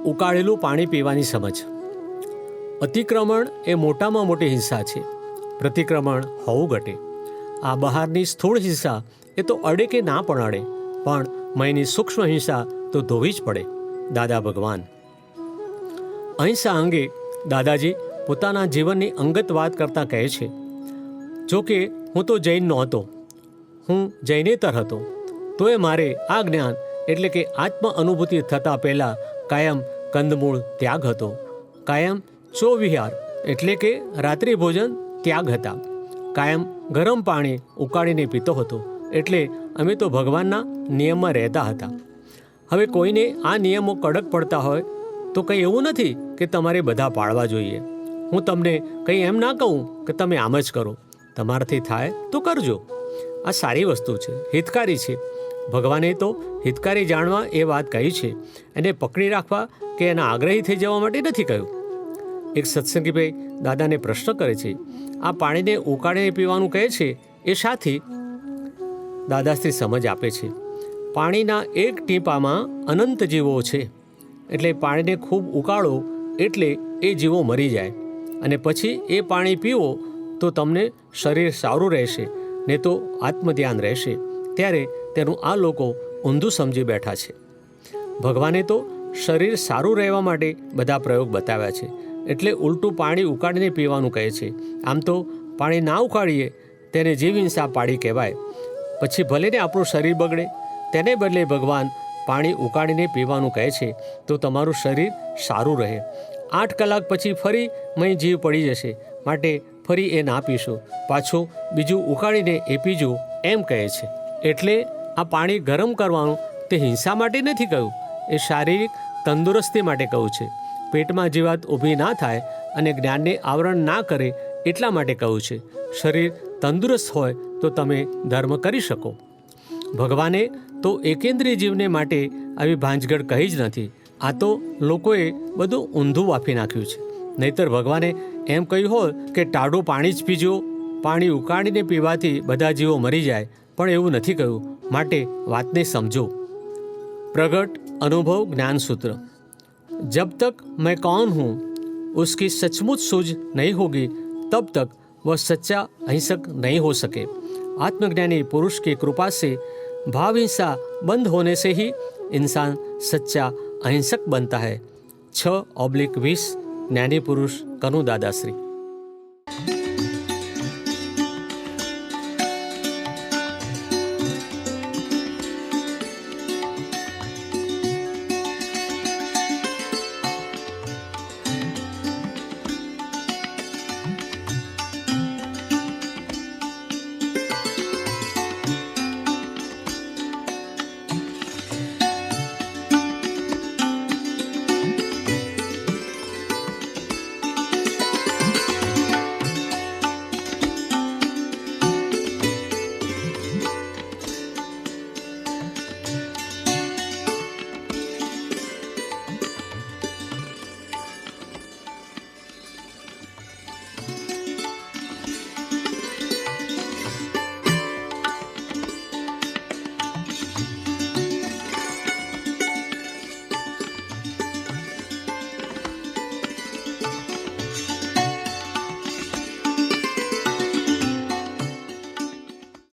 ઉકાળેલું પાણી પીવાની સમજ. અતિક્રમણ એ મોટામાં મોટી હિંસા છે. પ્રતિક્રમણ હોવું ઘટે. આ બહારની સ્થૂળ હિંસા એ તો અડે કે ના પણ અડે, પણ મયની સૂક્ષ્મ હિંસા તો ધોવી જ પડે. દાદા ભગવાન. અહિંસા અંગે દાદાજી પોતાના જીવનની અંગત વાત કરતાં કહે છે, જો કે હું તો જૈન નહોતો, હું જૈનેતર હતો, તોય મારે આ જ્ઞાન એટલે કે આત્મ અનુભૂતિ થતાં પહેલાં કાયમ કંદમૂળ ત્યાગ હતો. કાયમ ચોવિહાર એટલે કે રાત્રિ ભોજન ત્યાગ હતા. કાયમ ગરમ પાણી ઉકાળીને પીતો હતો. એટલે અમે તો ભગવાનના નિયમમાં રહેતા હતા. હવે કોઈને આ નિયમો કડક પડતા હોય તો કંઈ એવું નથી કે તમારે બધા પાળવા જોઈએ. હું તમને કંઈ એમ ના કહું કે તમે આમ જ કરો. તમારાથી થાય તો કરજો. આ સારી વસ્તુ છે, હિતકારી છે. ભગવાને તો હિતકારી જાણવા એ વાત કહી છે, એને પકડી રાખવા કે એના આગ્રહી થઈ જવા માટે નથી કહ્યું. એક સત્સંગી ભાઈ દાદાને પ્રશ્ન કરે છે, આ પાણીને ઉકાળીને પીવાનું કહે છે એ શાથી? દાદાશ્રી સમજ આપે છે, પાણીના એક ટીપામાં અનંત જીવો છે. એટલે પાણીને ખૂબ ઉકાળો એટલે એ જીવો મરી જાય, અને પછી એ પાણી પીવો તો તમને શરીર સારું રહેશે, ને તો આત્મધ્યાન રહેશે. ત્યારે તેનું આ લોકો ઊંધું સમજી બેઠા છે. ભગવાને તો શરીર સારું રહેવા માટે બધા પ્રયોગ બતાવ્યા છે, એટલે ઉલટું પાણી ઉકાળીને પીવાનું કહે છે. આમ તો પાણી ના ઉકાળીએ તેને જીવ હિંસા પાડી કહેવાય. પછી ભલે ને આપણું શરીર બગડે, તેને બદલે ભગવાન પાણી ઉકાળીને પીવાનું કહે છે તો તમારું શરીર સારું રહે. 8 કલાક પછી ફરી મય જીવ પડી જશે, માટે ફરી એ ના પીશો, પાછું બીજું ઉકાળીને એ પીજો, એમ કહે છે. એટલે આ પાણી ગરમ કરવાનું તે હિંસા માટે નથી કહ્યું, એ શારીરિક તંદુરસ્તી માટે કહ્યું છે. પેટમાં જીવાત ઊભી ના થાય અને જ્ઞાનને આવરણ ના કરે એટલા માટે કહ્યું છે. શરીર તંદુરસ્ત હોય તો તમે ધર્મ કરી શકો. ભગવાને તો એકેન્દ્રીય જીવને માટે આવી ભાંજગડ કહી જ નથી. આ તો લોકોએ બધું ઊંધું વાપી નાખ્યું છે. નહીતર ભગવાને એમ કહ્યું હોય કે ટાઢું પાણી જ પીજો, પાણી ઉકાળીને પીવાથી બધા જીવો મરી જાય, પણ એવું નથી કહ્યું. માટે વાતને સમજો. પ્રગટ અનુભવ જ્ઞાન સૂત્ર. जब तक मैं कौन हूँ उसकी सचमुच सूझ नहीं होगी, तब तक वह सच्चा अहिंसक नहीं हो सके. आत्मज्ञानी पुरुष की कृपा से भाव हिंसा बंद होने से ही इंसान सच्चा अहिंसक बनता है. 6/20 ज्ञानी पुरुष कनु दादाश्री.